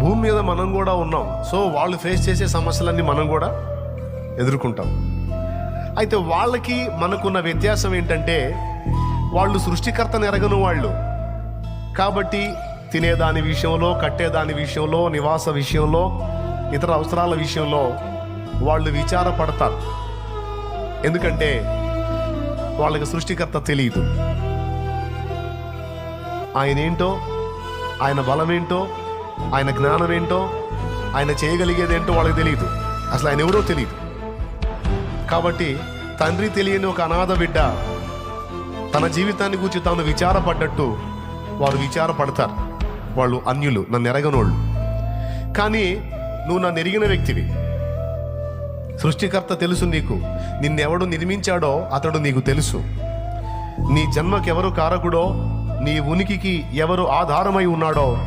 భూమి మీద మనం కూడా ఉన్నాం. సో వాళ్ళు ఫేస్ చేసే సమస్యలన్నీ మనం కూడా ఎదుర్కొంటాం. అయితే వాళ్ళకి మనకున్న వ్యత్యాసం ఏంటంటే, వాళ్ళు సృష్టికర్తను ఎరగని వాళ్ళు కాబట్టి తినేదాని విషయంలో, కట్టేదాని విషయంలో, నివాస విషయంలో, ఇతర అవసరాల విషయంలో వాళ్ళు విచారపడతారు. ఎందుకంటే వాళ్ళకి సృష్టికర్త తెలియదు. ఆయన ఏంటో, ఆయన బలం ఏంటో, ఆయన జ్ఞానం ఏంటో, ఆయన చేయగలిగేదేంటో వాళ్ళకి తెలియదు. అసలు ఆయన ఎవరో తెలియదు. కాబట్టి తండ్రి తెలియని ఒక అనాథ బిడ్డ తన జీవితాన్ని గురించి తాను విచారపడ్డట్టు వారు విచారపడతారు. వాళ్ళు అన్యులు, నన్ను ఎరగనోళ్ళు. కానీ నువ్వు నన్ను ఎరిగిన వ్యక్తివి. సృష్టికర్త తెలుసు నీకు. నిన్నెవడు నిర్మించాడో అతడు నీకు తెలుసు. నీ జన్మకెవరు కారకుడో, నీ ఉనికికి ఎవరు ఆధారమై ఉన్నాడో